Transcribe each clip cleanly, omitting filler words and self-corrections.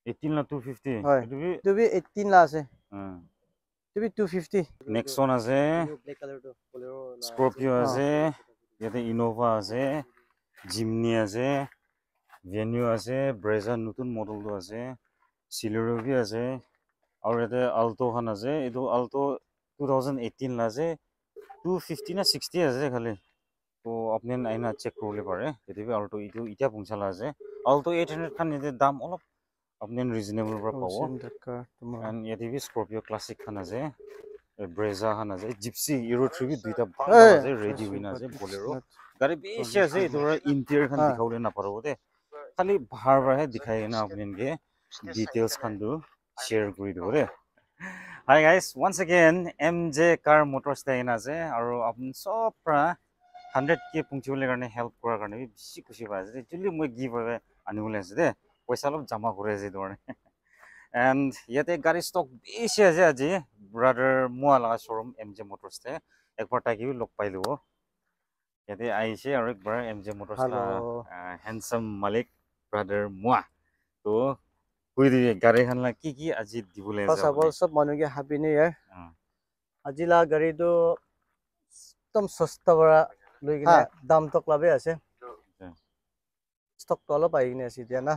18 la 250 হয় etu bi etu bi 18 la ase uh, etu bi 250 Nexon ase black color to bolero la Scorpio ase yate Innova ase Jimny ase Venue ase Brezza nutun model to ase Celerio bi ase aru yate Alto khan ase etu Alto 2018 la ase 250 na 60 ase khali to apne aina check korle pare yate bi Alto etu itia punchala ase Alto 800 khan yate dam olop apne reasonable pra pabo and yate bi Scorpio classic khan ase Brezza khan ase Gypsy Euro 3 bi duita bhal bhal ase ready hoina ase Bolero gari beshi ase etu interior khan dikhawole na parabo de khali bahar pra he dikhai na apne ke details khan tu share kuri dibo de Hi guys once again MJ Car Motors te aina ase aru apun sob pra 100k punctual karne help kora karne bi beshi khushi pa ase actually moi give away anibole ase de paisa lop jama kore ase dorne and yate gari stock beshi ase aji brother Mua la showroom MJ Motors te ekbar taki bi log pai libo yate aise aru ekbar MJ Motors la handsome malik brother Mua to koi di gari khan la ki aji dibole ase first of all sob manu ke happy new year ajila gari to ekdom sasta bara loi kine dam tok labe ase stock to alop ahi kine ase dia na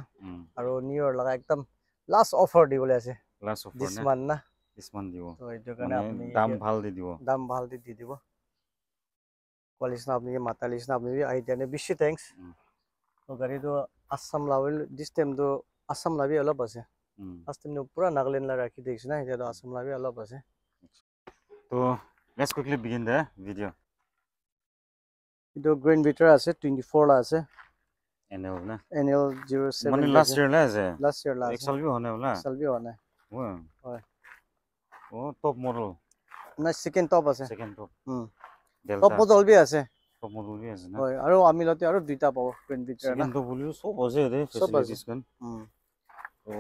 aru new year laga ekdom last offer dibole ase last offer this month na this month dibo to etu karone apni dam bhal di dibo dam bhal di dibo quality na apni matalis na apni bi ahi dia ne beshi thanks to gari to assam level this time to assam la bi alop ase last time no pura Nagaland la rakhi dekhi na etia to assam la bi alop ase so let's quickly begin the video etu green bitter ase 24 la ase NL na NL 07 mane last year la ase last year la ek sal bhi hone wala sal bhi hone hoy oh top model na second top ase second top top model bhi ase top model bhi ase na hoy aru ami lote aru duita pabo green bitter na second top boli sob ase re facilities kan to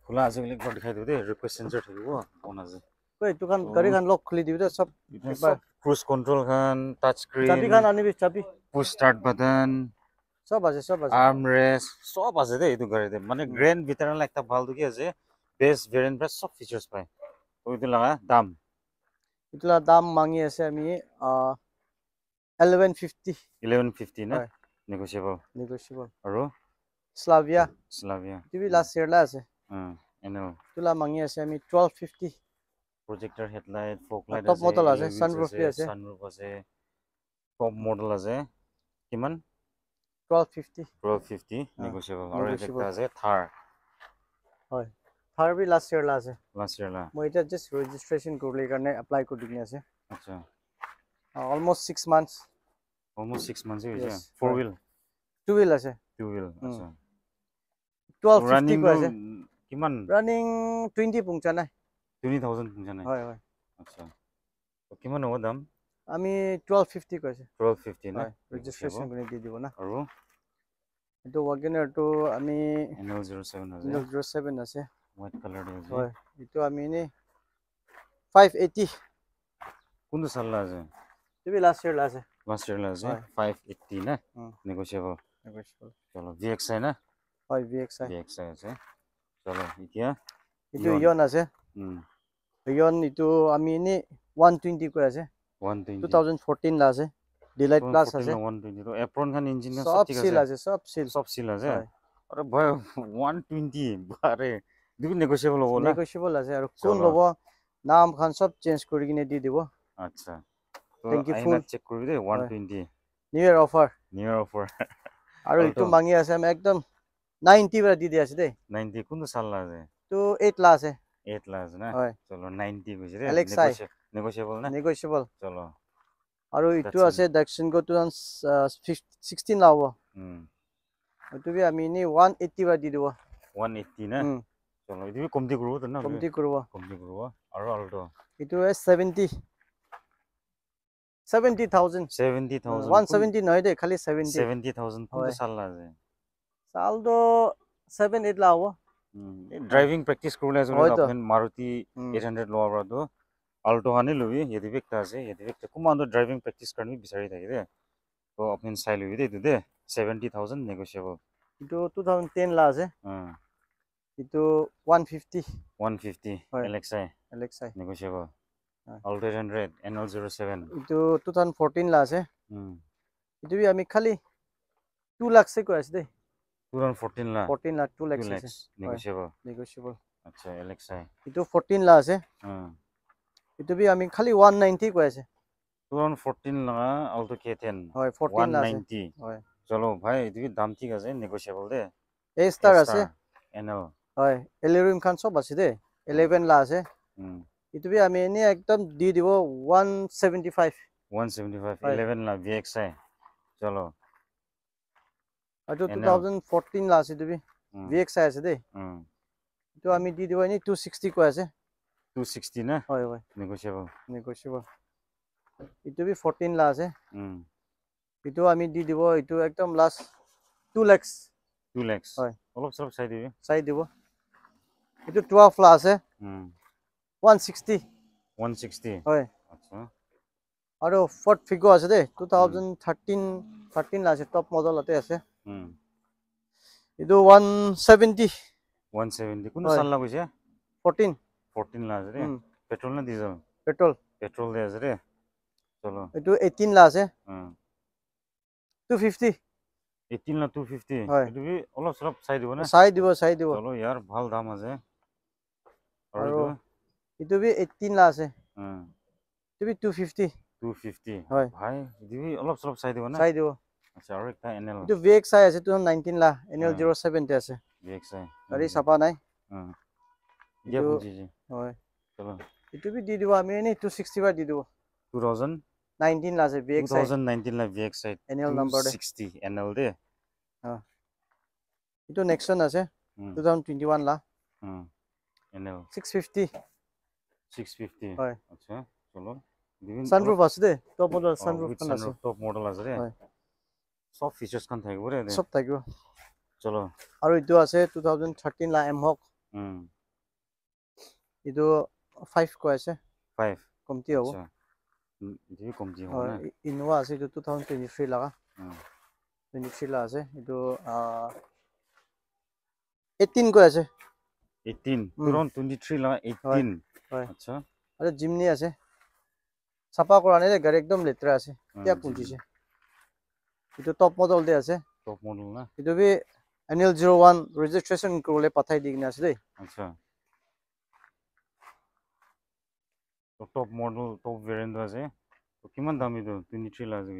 khula ase gele ekbar dikhai de request sensor thakibo on ase koi tu kan gari kan lock khuli dibi de sob ekbar cruise control khan touch screen chabi kan ani bi chabi push start button sob ase armrest sob ase de etu gari de mane grand bitar la ekta bhal tu ki ase base variant pra sob features pai to etu laga dam itla dam mangi ase ami 1150 na negotiable aru Slavia Slavia itu bi last year la ase eno tula mangi ase ami 1250 projector headlight fog light top model ase LEDs sunroof bi ase sunroof ase top model ase kiman 1250 negotiable aru ekta ase Thar hoy Thar bi last year la ase la moi eta just registration korle karne apply kori dine ase acha almost 6 months almost 6 months ye yes. Four wheel two wheel ase acha 1250 ko ase kiman running 20 pungcha nai 20000 pungcha nai hoy hoy acha kiman hobo dam আমি 1250 কৈছে 1250 na registration কৰি দি দিব না আৰু এটো WagonR টো আমি NL07 আছে NL07 আছে white color আছে হয় এটো আমি নি 580 কোনটো সাল আছে তুমি লাস্ট ইয়ার আছে 580 না negotiable চলো VXI না হয় VXI আছে চলো এতিয়া এটো ইয়ন আছে ইয়ন এটো আমি নি 120 কৈ আছে 2014 লা আছে ডিলাইট প্লাস আছে 120 তো এপ্রন খান ইঞ্জিন সব ঠিক আছে সব সিল আছে আরে ভাই 120 বারে দিবি নেগোশিয়েবল হ'ব না নেগোশিয়েবল আছে আৰু কোন লব নাম খান সব চেঞ্জ কৰি কিনে দি দিব আচ্ছা থ্যাংক ইউ ফুল চেক কৰিবি দে 120 নিউ ইয়াৰ অফাৰ আৰু এটো মাঙি আছে আমি একদম 90 পৰা দি আছে দে 90 কোনটো সাল লা আছে তো 8 লা আছে 8 লা আছে না চলো 90 গৈছে ৰে নেগোশিয়েবল চলো আৰু ইটো আছে ডাকশন গো 2016 লা হ'ব এটো বি আমি নি 180 পৰা দি দিব 180 না চলো ইটো বি কমতি কৰিব না কমতি কৰিব আৰু আলটো ইটো 70 70000 170 নহয় দে খালি 70000 কোনটো সাল লা আছে সাল তো 7-8 লা হ'ব ড্ৰাইভিং প্ৰেক্টিস কৰিলে আপুনি মাৰুতি 800 লোৱা পৰাটো আল্টো হানি লবি यदि বেকটা আছে यदि বেকটা কোমান্ড ড্ৰাইভিং প্ৰেক্টিস কৰি বিচাৰি থাকে দে তো আপুনি চাই লবি দে 70000 নেগোশিয়েবল ইটো 2010 লা আছে ইটো 150 150 LXI LXI negotiable Alto 800 NL07 ইটো 2014 লা আছে ইটো বি আমি খালি 2 লাখ সে কই আছে দে 2014 লা 14 লাখ 2 লাখ আছে negotiable আচ্ছা LXI ইটো 14 লা আছে ইটো বি আমি খালি 190 কই আছে 2014 লা Alto K10 হয় 14 লা আছে 190 হয় চলো ভাই ইটো দাম ঠিক আছে negotiable দে A star আছে NL হয় এলরিম খান সব আছে দে 11 লা আছে ইটো বি আমি এনে একদম দি দিব 175 11 লা VXI চলো আটো 2014 লা আছে ইটো বি VXI আছে দে তো আমি দি দিব নি 260 কই আছে 260 না হয় negotiable ইটো বি 14 লা আছে ইটো আমি দি দিব ইটো একদম লাস্ট 2 লাখ হয় অলপ সব চাই দিব ইটো 12 লা আছে 160 হয় আচ্ছা আৰু ফোর্ট ফিগো আছে দে 2013 লা আছে টপ মডেল আতে আছে ইটো 170 কোন সাল লা কইছে 14 লা আছে রে পেট্রোল না ডিজেল পেট্রোল দে আছে রে চলো ইটো 18 লা আছে 250 18 লা 250 ইটো বি অলপ সব চাই দিব না চাই দিব চলো यार ভাল দাম আছে আৰু ইটো বি 18 লা আছে ইটো বি 250 হয় ভাই ইটো বি অলপ সব চাই দিব না আচ্ছা আৰু একটা NL ইটো VXI আছে 2019 লা NL07 তে আছে VXI গাড়ি ছাপা নাই ইয়া বুঝি হয় চলো ইটো বি দি দিব আমি এনে 265 দি দিব 2019 লা আছে VXI 2019 লা VXI NL নাম্বার দে 260 NL দে ইটো নেক্সন আছে 2021 লা NL 650 হয় আচ্ছা চলো সানরুফ আছে দে টপ মডেল সানরুফ খান আছে টপ মডেল আছে রে সব ফিচার্স খান থাকিব রে সব থাকিব চলো আৰু ইটো আছে 2013 লা এম হক ইটো 5 কই আছে 5 কমতি হ'ব আচ্ছা ইটো কমতি হ'ব না ইনোভা আছে ইটো 2023 লাগা 23 লা আছে ইটো 18 কই আছে 18 2023 লা 18 আচ্ছা আৰু জিমনি আছে ছাপা কৰা নাই গাড়ী একদম লেটৰা আছে কিয়া পুজিছে ইটো টপ মডেল দে আছে টপ মডেল না ইটো বি NL01 রেজিস্ট্রেশন করলে পাঠাই দি কিনা আছে দে আচ্ছা টপ মডেল টপ ভেরিয়েন্ট আছে তো কিমান দাম ইটো 23 লা আছে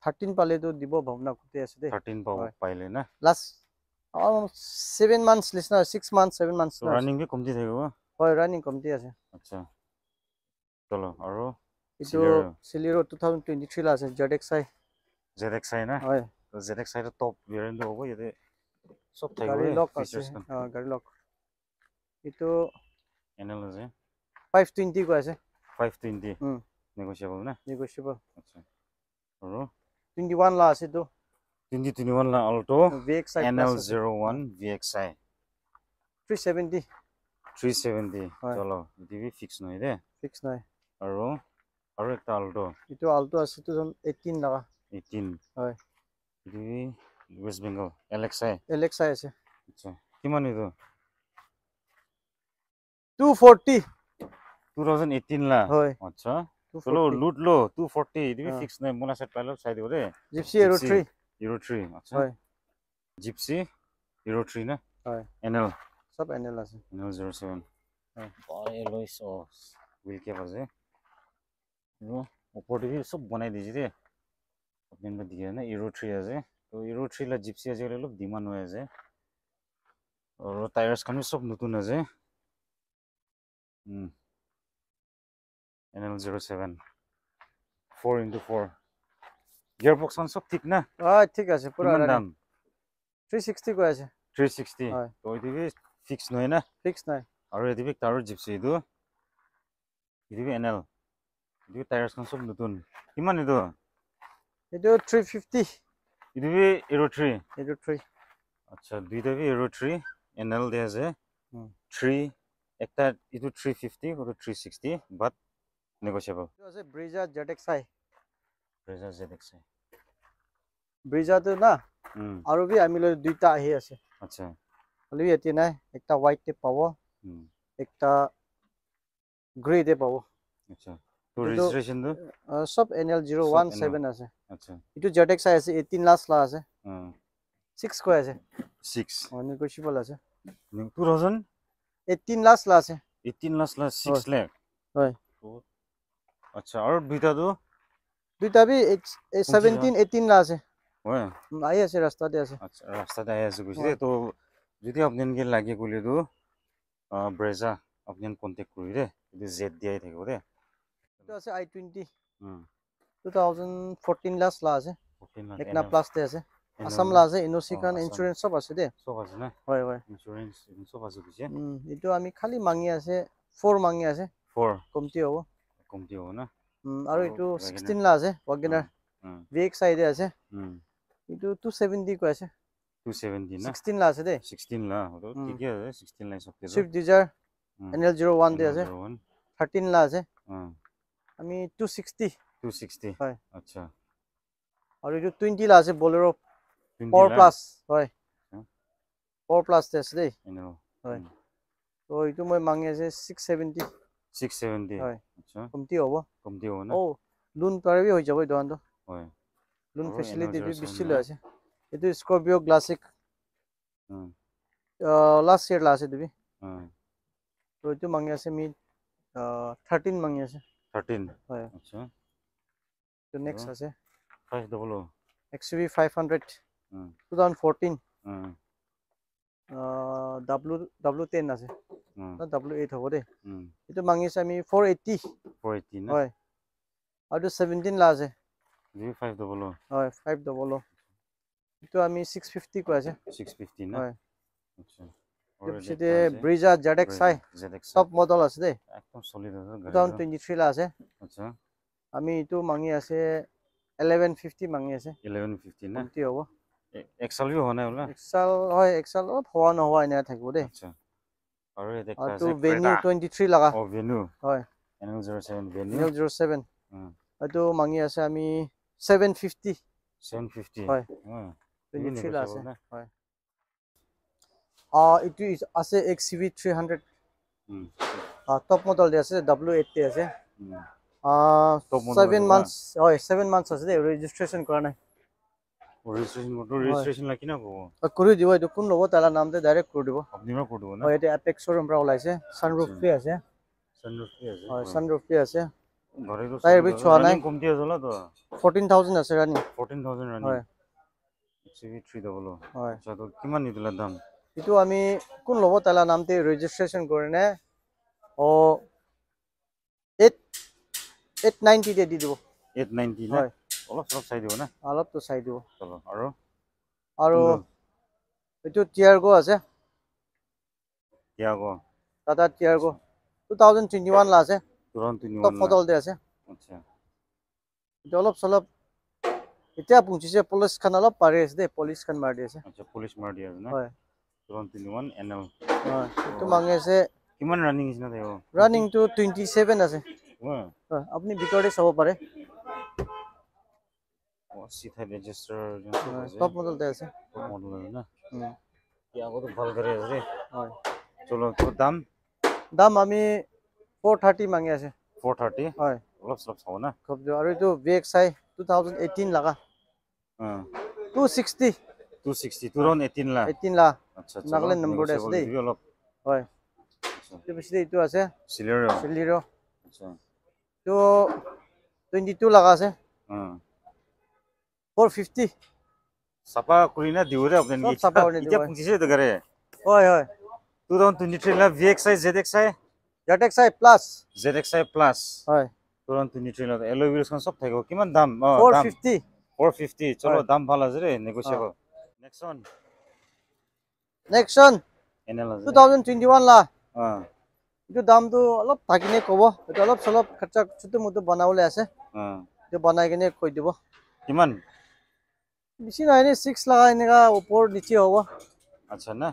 13 পালে তো দিব ভাবনা করতে আছে দে 13 পাও পাইলে না লাস্ট 7 মান্থস লিসনা 6 মান্থস 7 মান্থস রানিং বি কমতি থাকিব হয় রানিং কমতি আছে আচ্ছা চলো আৰু ইটো Celerio 2023 লা আছে ZXI না হয় তো ZXI ৰ টপ ভেৰিয়েন্ট হ'ব ইয়াতে সব থাকিব গাড়ী লক আছে গাড়ী লক ইটো NL আছে 520 কই আছে 520 নেগোশিয়েবল না নেগোশিয়েবল আচ্ছা আৰু 21 লা আছে তো 2021 লা Alto VXI NL01 VXI 370 চলো ডিবি ফিক্স নহয় দে ফিক্স নাই আৰু একটা Alto ইটো Alto আছে 2018 লাগা 18 হয় ডিবি ওয়েস্ট বেঙ্গল LXI আছে আচ্ছা কিমান ইটো 240 2018 লা হয় আচ্ছা চলো লুট লো 240 ডিবি ফিক্স নাই মোনা সেট পাইলো চাই দিব দে জিপসি Euro 3 আচ্ছা হয় জিপসি Euro 3 না হয় NL সব NL আছে NL07 হয় লইছ হুইল কেপ আছে ऊपर भी सब बनाई दीजिए रे अपने में दिया ना Euro 3 আছে তো Euro 3 ला জিপসি আছে অলপ ডিমান্ড হৈ আছে আৰু টায়াৰস খান সব নতুন আছে NL07 4x4 গিয়ার বক্স খান সব ঠিক না ঠিক আছে পুরা দাম 360 কই আছে 360 তো এদিকে ফিক্স নয় না ফিক্স নাই আৰু এদিকে তাৰো জিপসি এদিকে NL এদিকে টায়ারস খান সব নতুন কিমান ইটো 350 এদিকে Euro 3 3 আচ্ছা দুইটা বি Euro 3 NL দে আছে 3 একটা ইটো 350 আৰু 360 বাট নেগোশিয়েবল আছে Brezza ZXI Brezza তো না আৰু বি আমি লৈ দুইটা আহি আছে আচ্ছা খালি এতি নাই একটা হোয়াইট তে পাবো একটা গ্রে তে পাবো আচ্ছা তো রেজিস্ট্রেশন তো সব NL017 আছে আচ্ছা এটু ZX আছে 18 লাখ লা আছে 6 কয় আছে 6 নেগোশিয়েবল আছে 2000 18 লাখ লা আছে 18 লাখ লা 6 লাখ হয় আচ্ছা আর দুইটা বি 17 18 লা আছে হয় আই আছে রাস্তাতে আছে আচ্ছা রাস্তাতে আই আছে কইছে তো যদি আপনানকে লাগে কইলে তো ব্রেজা আপনান কন্টাক্ট করি রে যদি জেড দিয়াই থাকিব রে এটা আছে i20 2014 লাখ লা আছে একনা প্লাস তে আছে আসাম লা আছে এনওসি খান ইন্স্যুরেন্স সব আছে দে সব আছে না হয় হয় ইন্স্যুরেন্স সব আছে কইছে এটো আমি খালি মাঙ্গি আছে 4 মাঙ্গি আছে 4 কমতি হবো না আৰু এটো 16 লা আছে ওয়াগনার VXI দে আছে এটো 270 কয় আছে 270 না 16 লা আছে দে 16 লা হলো ঠিকই আছে 16 লাই সবকে সুইফট ডিজায়ার NL01 দে আছে 13 লা আছে আমি 260 হয় আচ্ছা আৰু এটো 20 লা আছে বোলেৰো 4 প্লাস হয় 4 প্লাস তে আছে দে হয় তো এটো মই মাঙ্গি আছে 670 হয় আচ্ছা কমতি হবো না ও লোন পারবি হৈ যাব দোকান তো হয় লোন ফ্যাসিলিটি বেশি ল আছে এটো স্করপিও ক্লাসিক লাস্ট ইয়ার লা আছে দিবি তো এটো মাঙ্গি আছে মি 13 মাঙ্গি আছে 13 হয় আচ্ছা তো নেক্সট আছে 500 XUV 500 2014 W10 আছে না W8 হ'ব দে এটো মাঙ্গি আছে আমি 480 না হয় আৰু 17 লা আছে 500 হয় 500 এটো আমি 650 কয় আছে 650 না হয় আচ্ছা সেতে ব্রিজা ZXI সব মডেল আছে দে একদম সলিড আছে 2023 লা আছে আচ্ছা আমি এটো মাঙ্গি আছে 1150 মাঙ্গি আছে 1150 না কি হ'ব এক্সেল ভি হোৱা নাই ওলা এক্সেল হয় এক্সেল হোৱা নহয় এনে থাকিব দে আচ্ছা আৰু এটা আছে ভেনিউ 23 লাগা ও ভেনিউ হয় NL07 ভেনিউ NL07 এটো মাঙ্গি আছে আমি 750 হয় 23 আছে হয় এটো আছে XUV 300 টপ মডেল দে আছে W8 তে আছে 7 মান্থস হয় 7 মান্থস আছে দে রেজিস্ট্রেশন কৰা নাই ৰেজিষ্ট্ৰেচন লাকি না কৰি দিব এটো কোন লব তালা নামতে ডাইৰেক্ট কৰি দিব আপনি না কৰি দিব না হয় এটা অ্যাপেক্স শোৰুম পৰা ওলাইছে সানৰুফ ফ্ৰি আছে হয় সানৰুফ ফ্ৰি আছে ঘৰেটো টায়াৰ বি ছোৱা নাই কমতি আছে তো 14000 আছে রানি 14000 রানি হয় XUV 300 হয় আচ্ছা তো কিমান নিদিলা দাম এটো আমি কোন লব তালা নামতে রেজিস্ট্রেশন কৰিনে ও 890 দে দি দিব 890 না অলপ সব চাই দিব না অলপ তো চাই দিব চলো আৰু আৰু এটো টিয়ারগো আছে টিয়াগো টাটা টিয়ারগো 2021 লা আছে 2021 টপ মডেল দে আছে আচ্ছা এটো অলপ সলপ এতিয়া পুঞ্চিছে পুলিশ খান অলপ পাৰি আছে দে পুলিশ খান মাৰি আছে আচ্ছা পুলিশ মাৰি দি আছে না হয় 2021 NL হয় এটো মাঙ্গি আছে কিমান ৰানিং ইজ না দেও রানিং টু 27 আছে হয় আপনি ভিতরে চাব পারে সিথা রেজিস্টার টপ মডেল তে আছে টপ মডেল না টিয়াগো তো ভাল করে আছে হয় চলো তো দাম আমি 430 মাঙ্গি আছে 430 হয় অলপ সব চাও না খুব আৰু এটো VXI 2018 লাগা 260 2018 লা 18 লা আচ্ছা নাগালেণ্ড নম্বৰ আছে দেই অলপ হয় এটো বেছি এটো আছে সিলেৰো আচ্ছা তো 22 লাগা আছে 450 সাপা করিনা দিওরে আপনি কি সাপা করে এটা পুছিছে তো করে হয় হয় 2023 লা VXI ZXI প্লাস হয় 2023 লা এলয় হুইলস কোন সব থাকো কিমান দাম 450 চলো দাম ভালো আছে রে নেগোশিয়েবল নেক্সন NL 2021 লা এটো দামটো অলপ থাকিনে কব এটো অলপ সলপ খৰচা ছুটু মুটু বনাবলে আছে এটো বনাই কিনে কৈ দিব কিমান বেছি নাই নে 6 লাগা এনেকা উপর নিচে হ'ব আচ্ছা না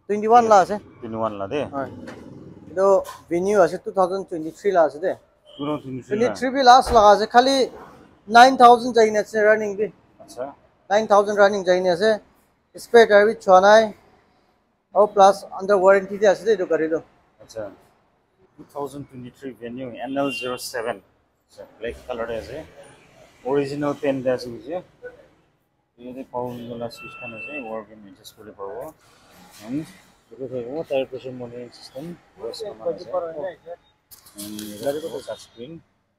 21 লা আছে 21 লা দে হয় এটো ভেনিউ আছে 2023 লা আছে দে 2023 বি লাস্ট লাগা আছে খালি 9000 চাইনে আছে রানিং বি আচ্ছা 9000 রানিং চাইনে আছে স্পেয়ার টায়ার বি ছোৱা নাই Oh, plus under warranty de ase etu gari do. Acha 2023 Venue NL07 black color ase original pen de ase buje ये power wala switch kan ase work in adjust kori pabo and etu thaibo tire pressure monitoring system voice command ase and touch screen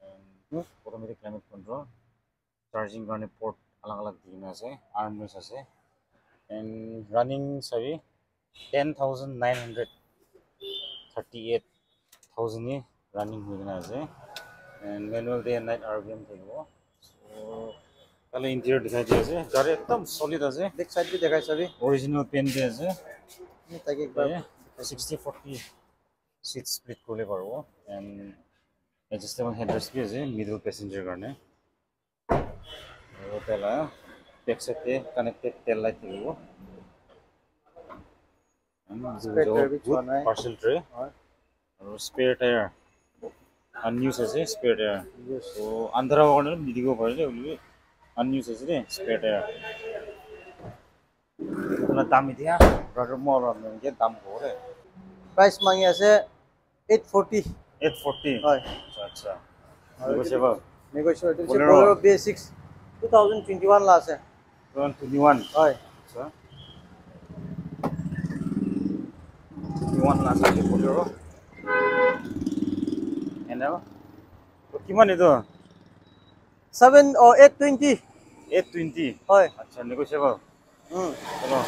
and automatic climate control charging karne port alag alag dina ase armrest ase and running sorry 10,938,000 ye running hoina ase and manual day and night RPM thaibo so kala interior dikhai di ase gari ekdam solid ase Back side bhi dekhai sabi. original pen de ase Ni taki ek bar 60-40 seat split kole parbo and adjustable headrest bhi ase middle passenger karne tela back side te connected tail light thakibo partial tray aru spare tire unused ase spare tire so andhara corner midigo parle uli unused ase de spare tire na dam idia brother more on ge dam gore price mangi ase 840. 840 hoy acha negotiable negotiable Bolero B6 2021 la ase 2021 hoy acha 21 la ase Bolero enel kiman edo 7 or 820 820 hoy acha negotiable chalo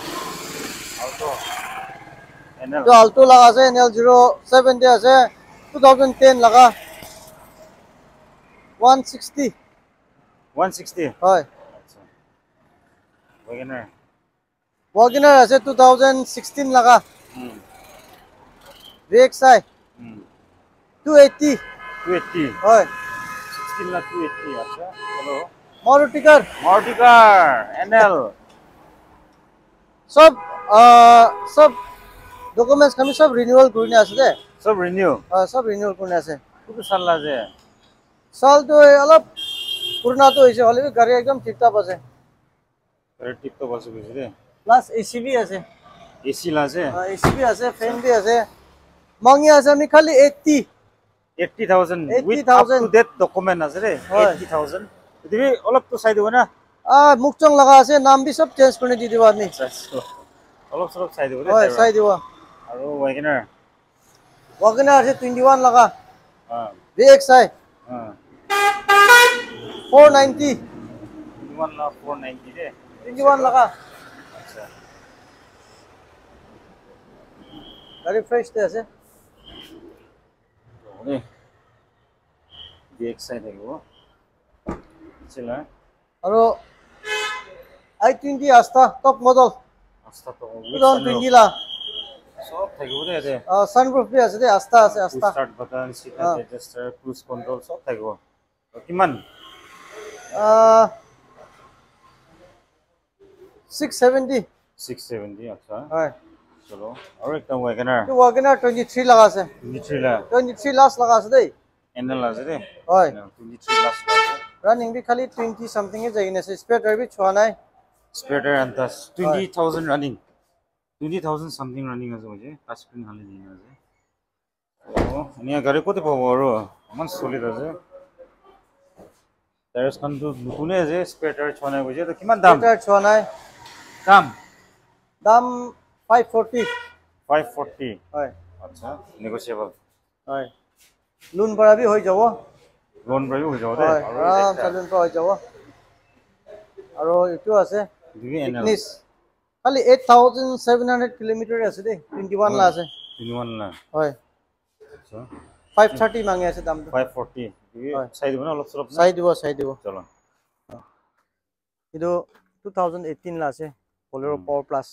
auto enel jo alto laga ase NL07 de ase 2010 laga 160 160 hoy acha WagonR ase 2016 laga VXI 280 280 hoy 16 la 280 acha chalo Maruti car NL सब documents kami सब renewal kurne ase de सब renew सब renewal kurne ase kutu salla je साल तो अलग पुराना तो होइसे हले गाड़ी एकदम ठीक-ठाक আছে tip to basu bujre plus AC भी আছে AC la je एसी भी আছে फैन भी আছে मांगी আছে আমি খালি 80,000 with 80,000 up to date document আছে re 80,000 dibi olop to sai dibo na মুকচং লাগা আছে নাম भी सब चेंज करने दी दिबा আমি olop sorop sai dibo re হয় চাই দিবা aru wagoner WagonR আছে 21 লাগা ha VXI 490 21 la 490 re 21 লাগা acha গাড়ি ফ্রেশ তে আছে ore DXI thaibo chila আৰু i20 আস্থা টপ মডেল asta to 2020 লা sob thaibo re ade sunroof भी আছে দে আস্থা আছে আস্থা start button seat adjuster cruise control sob thaibo kiman 670 670 acha হয় chalo aru ekta wagoner তো WagonR 23 লাগা আছে 23 la 23 লাস্ট লাগা আছে দেই NL আছে re হয় 23 last la রানিং भी খালি 20 সামথিং এ যাই আছে স্পেয়ার টায়ার भी ছোয়া নাই spare tire and thus 20,000 running 20,000 something running ase mujhe touch screen hale dina ase oh ania gari kote pabo aru aman solid ase tires kan tu nutune ase spare tire chhona bujhe to kiman dam tyre ছোয়া নাই dam দাম 540 540 হয় acha negotiable হয় loan ভরা भी হৈ যাব loan bari ho jao de হয় আরাম সে লোন হৈ যাব আৰু এটো আছে divi NL ফিটনেস খালি 8700 কিলোমিটার আছে দে 21 লা আছে 21 la হয় acha 530 মাঙ্গে আছে দাম 540 divi sai dibo na olop sorop na চাই দিব chalo ಇದು 2018 লা আছে Bolero Power Plus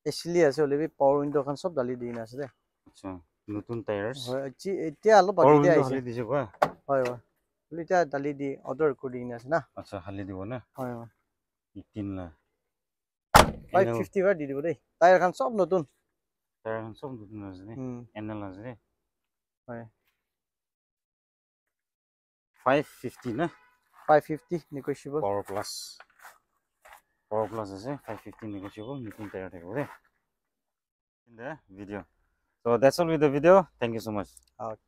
এসলি আছে হলে পাওয়ার উইন্ডো খান সব ডালি দিন আছে দে acha nutun tires হয় এতিয়া আলো বাকি power দিয়া window আছে hale dise ba হয় হয় বলি এটা ডালি দি অর্ডার করে দিন আছে না acha hale dibo na হয় হয় 18 la 550 বার দি দিব দেই টায়ার খান সব নতুন tire kan sob nutun ase ne NL ase re হয় 550 na 550 negotiable power plus ase 550 negotiable nutun tire thakbo de in the video. So that's all with the video. Thank you so much. Okay.